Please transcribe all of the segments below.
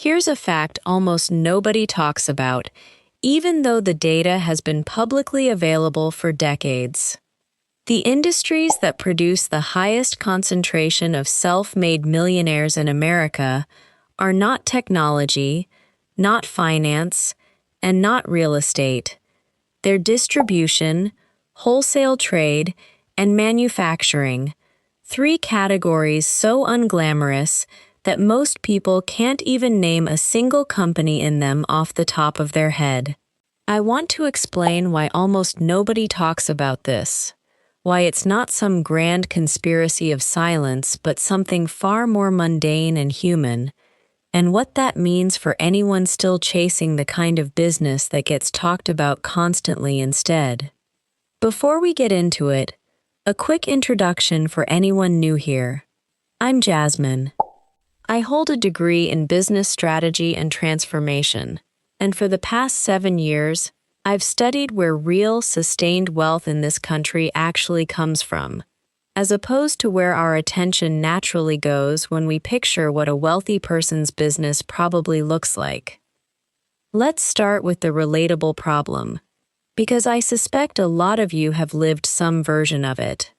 Here's a fact almost nobody talks about, even though the data has been publicly available for decades. The industries that produce the highest concentration of self-made millionaires in America are not technology, not finance, and not real estate. They're distribution, wholesale trade, and manufacturing, three categories so unglamorous that most people can't even name a single company in them off the top of their head. I want to explain why almost nobody talks about this, why it's not some grand conspiracy of silence but something far more mundane and human, and what that means for anyone still chasing the kind of business that gets talked about constantly instead. Before we get into it, a quick introduction for anyone new here. I'm Jasmine. I hold a degree in business strategy and transformation, and for the past 7 years, I've studied where real, sustained wealth in this country actually comes from, as opposed to where our attention naturally goes when we picture what a wealthy person's business probably looks like. Let's start with the relatable problem, because I suspect a lot of you have lived some version of it.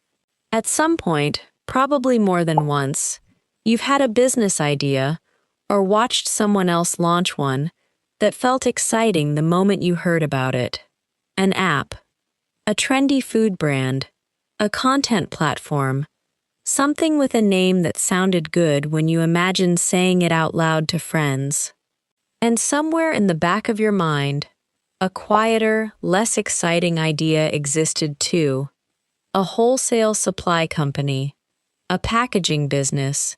At some point, probably more than once, you've had a business idea or watched someone else launch one that felt exciting the moment you heard about it. An app, a trendy food brand, a content platform, something with a name that sounded good when you imagined saying it out loud to friends. And somewhere in the back of your mind, a quieter, less exciting idea existed too. A wholesale supply company, a packaging business,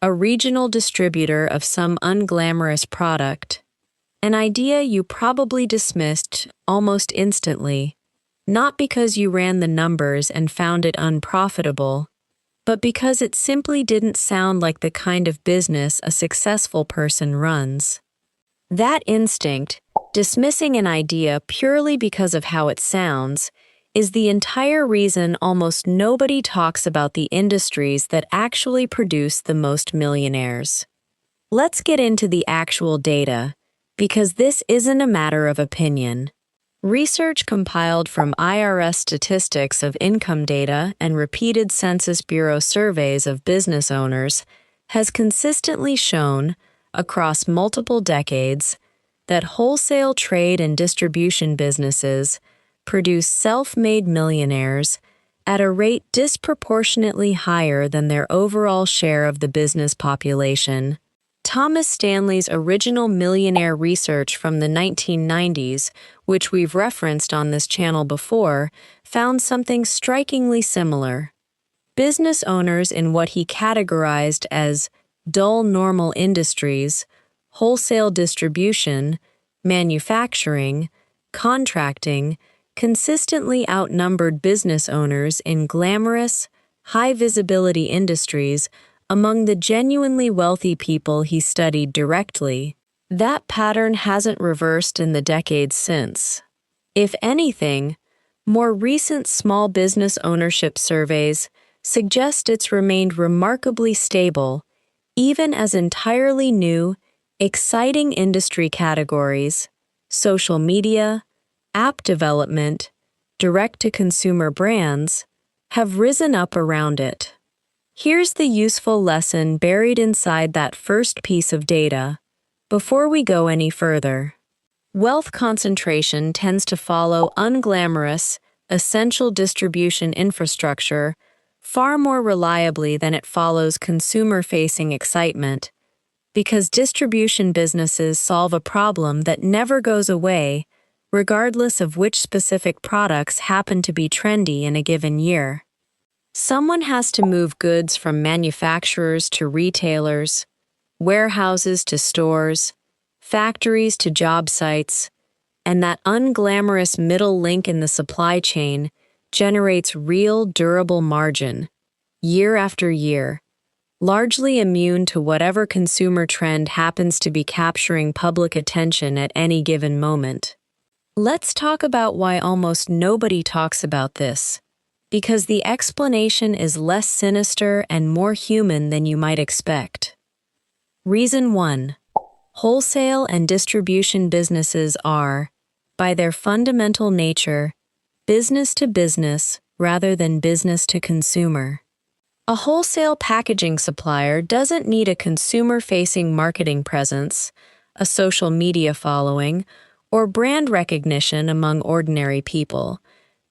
a regional distributor of some unglamorous product. An idea you probably dismissed almost instantly, not because you ran the numbers and found it unprofitable, but because it simply didn't sound like the kind of business a successful person runs. That instinct, dismissing an idea purely because of how it sounds, is the entire reason almost nobody talks about the industries that actually produce the most millionaires. Let's get into the actual data, because this isn't a matter of opinion. Research compiled from IRS statistics of income data and repeated Census Bureau surveys of business owners has consistently shown, across multiple decades, that wholesale trade and distribution businesses produce self-made millionaires at a rate disproportionately higher than their overall share of the business population. Thomas Stanley's original millionaire research from the 1990s, which we've referenced on this channel before, found something strikingly similar. Business owners in what he categorized as dull normal industries, wholesale distribution, manufacturing, contracting, consistently outnumbered business owners in glamorous, high-visibility industries among the genuinely wealthy people he studied directly. That pattern hasn't reversed in the decades since. If anything, more recent small business ownership surveys suggest it's remained remarkably stable, even as entirely new, exciting industry categories, social media, app development, direct-to-consumer brands, have risen up around it. Here's the useful lesson buried inside that first piece of data, before we go any further. Wealth concentration tends to follow unglamorous, essential distribution infrastructure far more reliably than it follows consumer-facing excitement, because distribution businesses solve a problem that never goes away, regardless of which specific products happen to be trendy in a given year. Someone has to move goods from manufacturers to retailers, warehouses to stores, factories to job sites, and that unglamorous middle link in the supply chain generates real, durable margin, year after year, largely immune to whatever consumer trend happens to be capturing public attention at any given moment. Let's talk about why almost nobody talks about this, because the explanation is less sinister and more human than you might expect. Reason 1. Wholesale and distribution businesses are, by their fundamental nature, business to business rather than business to consumer. A wholesale packaging supplier doesn't need a consumer-facing marketing presence, a social media following, or brand recognition among ordinary people,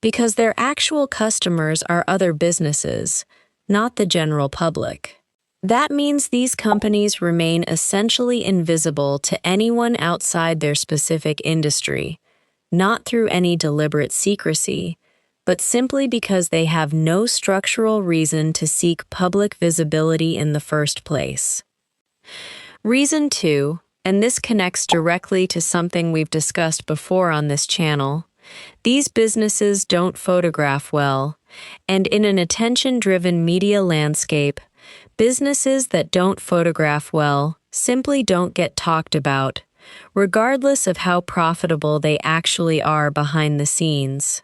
because their actual customers are other businesses, not the general public. That means these companies remain essentially invisible to anyone outside their specific industry, not through any deliberate secrecy, but simply because they have no structural reason to seek public visibility in the first place. Reason 2, and this connects directly to something we've discussed before on this channel, these businesses don't photograph well, and in an attention-driven media landscape, businesses that don't photograph well simply don't get talked about, regardless of how profitable they actually are behind the scenes.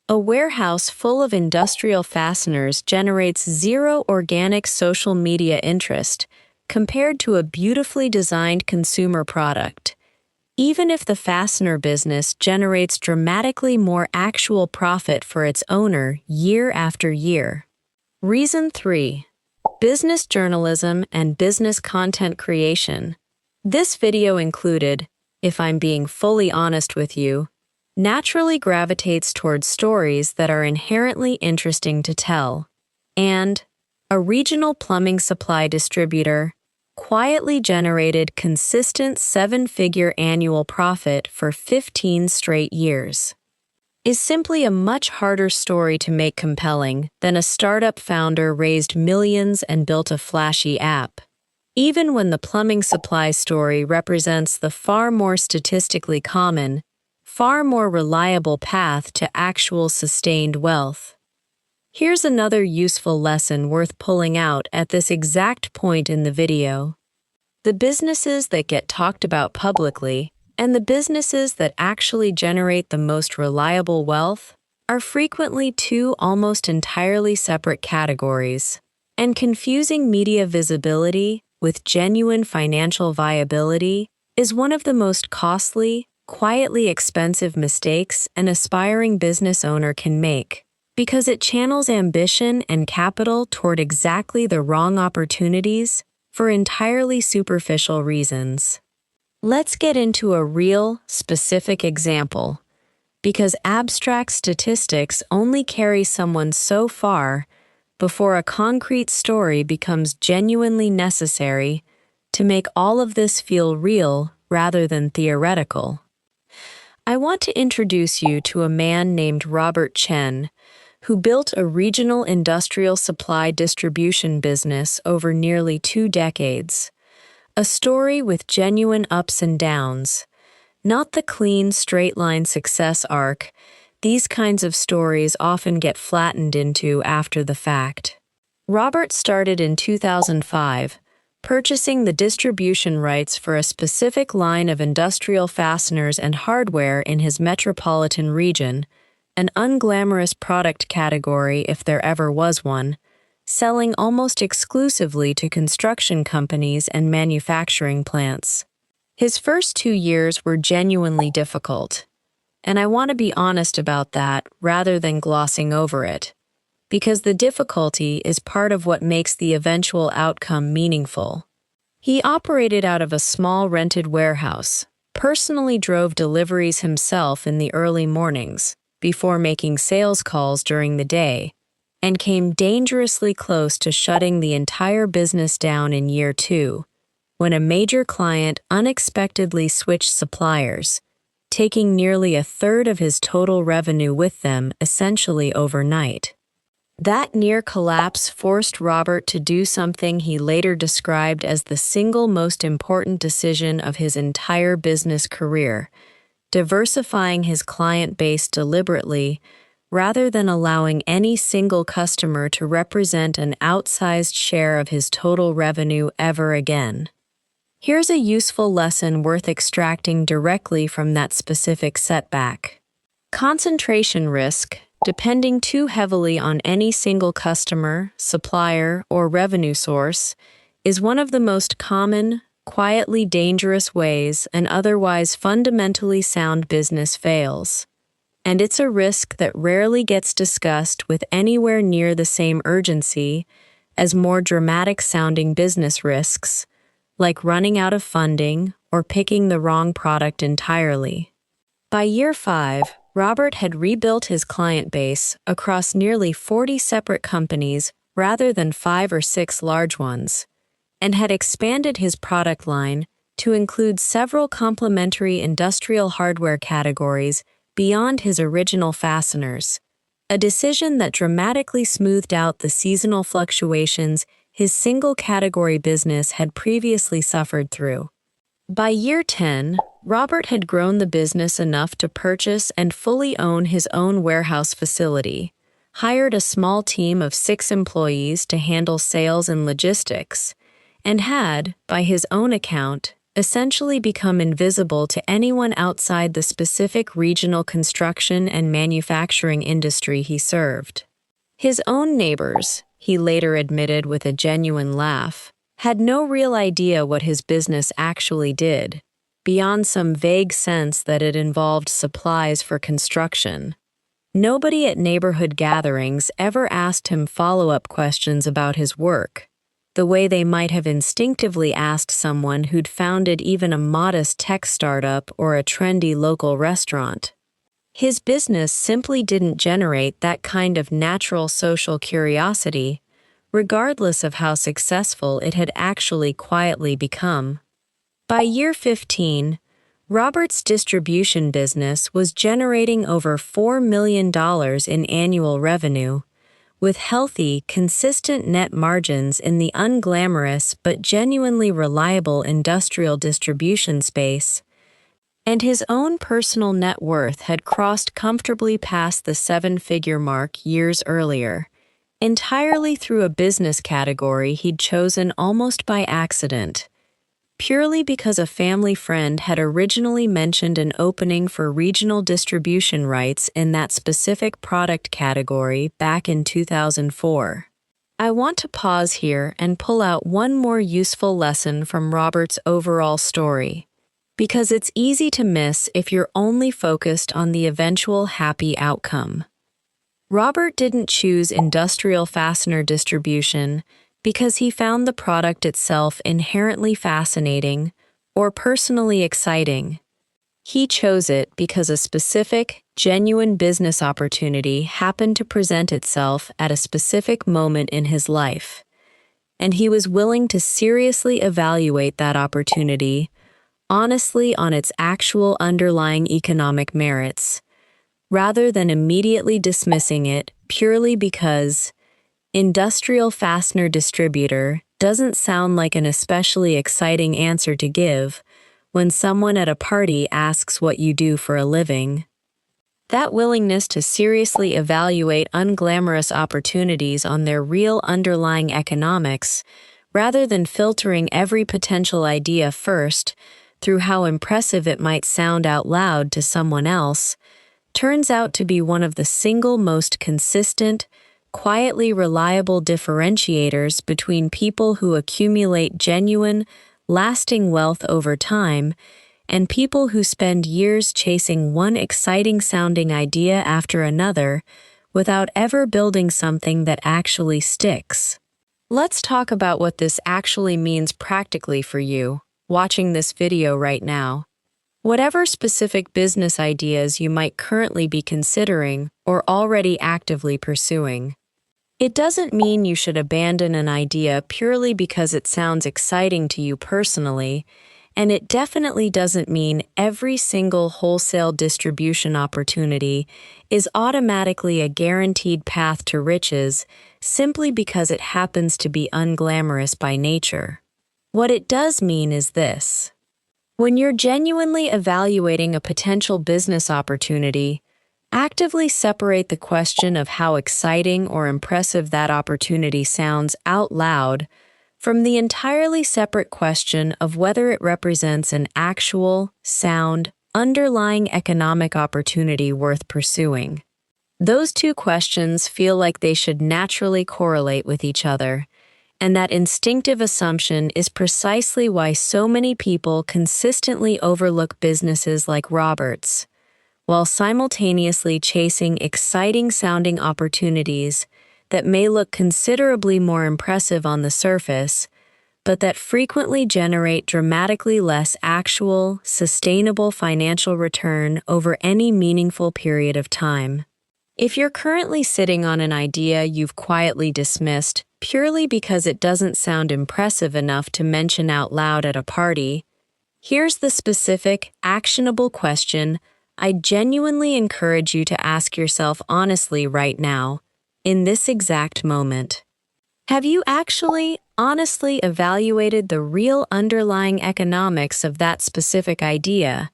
A warehouse full of industrial fasteners generates zero organic social media interest compared to a beautifully designed consumer product, even if the fastener business generates dramatically more actual profit for its owner year after year. Reason 3. Business journalism and business content creation. This video included, if I'm being fully honest with you, naturally gravitates towards stories that are inherently interesting to tell, and a regional plumbing supply distributor quietly generated consistent 7-figure annual profit for 15 straight years, is simply a much harder story to make compelling than a startup founder raised millions and built a flashy app, even when the plumbing supply story represents the far more statistically common, far more reliable path to actual sustained wealth. Here's another useful lesson worth pulling out at this exact point in the video. The businesses that get talked about publicly and the businesses that actually generate the most reliable wealth are frequently two almost entirely separate categories, and confusing media visibility with genuine financial viability is one of the most costly, quietly expensive mistakes an aspiring business owner can make, because it channels ambition and capital toward exactly the wrong opportunities for entirely superficial reasons. Let's get into a real, specific example, because abstract statistics only carry someone so far before a concrete story becomes genuinely necessary to make all of this feel real rather than theoretical. I want to introduce you to a man named Robert Chen, who built a regional industrial supply distribution business over nearly 2 decades. A story with genuine ups and downs, not the clean, straight-line success arc these kinds of stories often get flattened into after the fact. Robert started in 2005, purchasing the distribution rights for a specific line of industrial fasteners and hardware in his metropolitan region, an unglamorous product category if there ever was one, selling almost exclusively to construction companies and manufacturing plants. His first 2 years were genuinely difficult, and I want to be honest about that rather than glossing over it, because the difficulty is part of what makes the eventual outcome meaningful. He operated out of a small rented warehouse, personally drove deliveries himself in the early mornings, before making sales calls during the day, and came dangerously close to shutting the entire business down in year 2, when a major client unexpectedly switched suppliers, taking nearly a third of his total revenue with them essentially overnight. That near collapse forced Robert to do something he later described as the single most important decision of his entire business career, diversifying his client base deliberately, rather than allowing any single customer to represent an outsized share of his total revenue ever again. Here's a useful lesson worth extracting directly from that specific setback. Concentration risk, depending too heavily on any single customer, supplier, or revenue source, is one of the most common, quietly dangerous ways an otherwise fundamentally sound business fails. And it's a risk that rarely gets discussed with anywhere near the same urgency as more dramatic-sounding business risks, like running out of funding or picking the wrong product entirely. By year 5, Robert had rebuilt his client base across nearly 40 separate companies rather than 5 or 6 large ones, and had expanded his product line to include several complementary industrial hardware categories beyond his original fasteners, a decision that dramatically smoothed out the seasonal fluctuations his single-category business had previously suffered through. By year 10, Robert had grown the business enough to purchase and fully own his own warehouse facility, hired a small team of 6 employees to handle sales and logistics, and had, by his own account, essentially become invisible to anyone outside the specific regional construction and manufacturing industry he served. His own neighbors, he later admitted with a genuine laugh, had no real idea what his business actually did, beyond some vague sense that it involved supplies for construction. Nobody at neighborhood gatherings ever asked him follow-up questions about his work, the way they might have instinctively asked someone who'd founded even a modest tech startup or a trendy local restaurant. His business simply didn't generate that kind of natural social curiosity, regardless of how successful it had actually quietly become. By year 15, Robert's distribution business was generating over $4 million in annual revenue, with healthy, consistent net margins in the unglamorous but genuinely reliable industrial distribution space, and his own personal net worth had crossed comfortably past the 7-figure mark years earlier, entirely through a business category he'd chosen almost by accident, purely because a family friend had originally mentioned an opening for regional distribution rights in that specific product category back in 2004. I want to pause here and pull out one more useful lesson from Robert's overall story, because it's easy to miss if you're only focused on the eventual happy outcome. Robert didn't choose industrial fastener distribution because he found the product itself inherently fascinating or personally exciting. He chose it because a specific, genuine business opportunity happened to present itself at a specific moment in his life, and he was willing to seriously evaluate that opportunity honestly on its actual underlying economic merits, rather than immediately dismissing it purely because industrial fastener distributor doesn't sound like an especially exciting answer to give when someone at a party asks what you do for a living. That willingness to seriously evaluate unglamorous opportunities on their real underlying economics, rather than filtering every potential idea first through how impressive it might sound out loud to someone else, turns out to be one of the single most consistent, quietly reliable differentiators between people who accumulate genuine, lasting wealth over time and people who spend years chasing one exciting-sounding idea after another without ever building something that actually sticks. Let's talk about what this actually means practically for you, watching this video right now. Whatever specific business ideas you might currently be considering or already actively pursuing. It doesn't mean you should abandon an idea purely because it sounds exciting to you personally, and it definitely doesn't mean every single wholesale distribution opportunity is automatically a guaranteed path to riches simply because it happens to be unglamorous by nature. What it does mean is this. When you're genuinely evaluating a potential business opportunity, actively separate the question of how exciting or impressive that opportunity sounds out loud from the entirely separate question of whether it represents an actual, sound, underlying economic opportunity worth pursuing. Those two questions feel like they should naturally correlate with each other, And that instinctive assumption is precisely why so many people consistently overlook businesses like Robert's, while simultaneously chasing exciting-sounding opportunities that may look considerably more impressive on the surface, but that frequently generate dramatically less actual, sustainable financial return over any meaningful period of time. If you're currently sitting on an idea you've quietly dismissed purely because it doesn't sound impressive enough to mention out loud at a party, here's the specific, actionable question I genuinely encourage you to ask yourself honestly right now, in this exact moment. Have you actually, honestly evaluated the real underlying economics of that specific idea,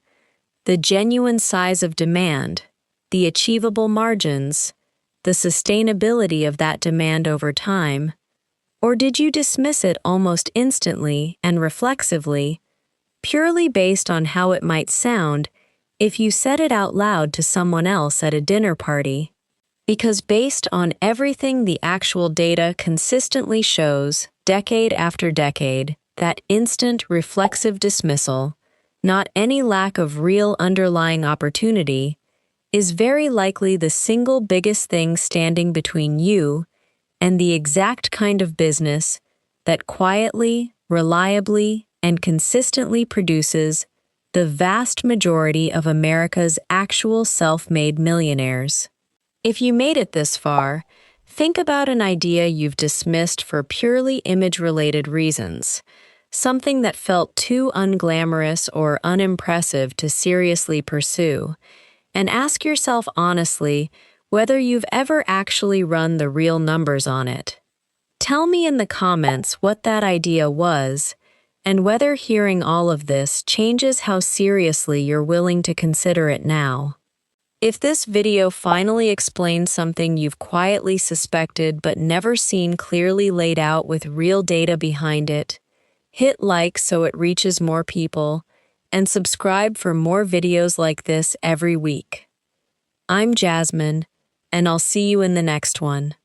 the genuine size of demand, the achievable margins, the sustainability of that demand over time? Or did you dismiss it almost instantly and reflexively, purely based on how it might sound if you said it out loud to someone else at a dinner party? Because based on everything the actual data consistently shows, decade after decade, that instant reflexive dismissal, not any lack of real underlying opportunity, is very likely the single biggest thing standing between you and the exact kind of business that quietly, reliably, and consistently produces the vast majority of America's actual self-made millionaires. If you made it this far, think about an idea you've dismissed for purely image-related reasons, something that felt too unglamorous or unimpressive to seriously pursue, and ask yourself honestly whether you've ever actually run the real numbers on it. Tell me in the comments what that idea was, and whether hearing all of this changes how seriously you're willing to consider it now. If this video finally explains something you've quietly suspected but never seen clearly laid out with real data behind it, hit like so it reaches more people, and subscribe for more videos like this every week. I'm Jasmine, and I'll see you in the next one.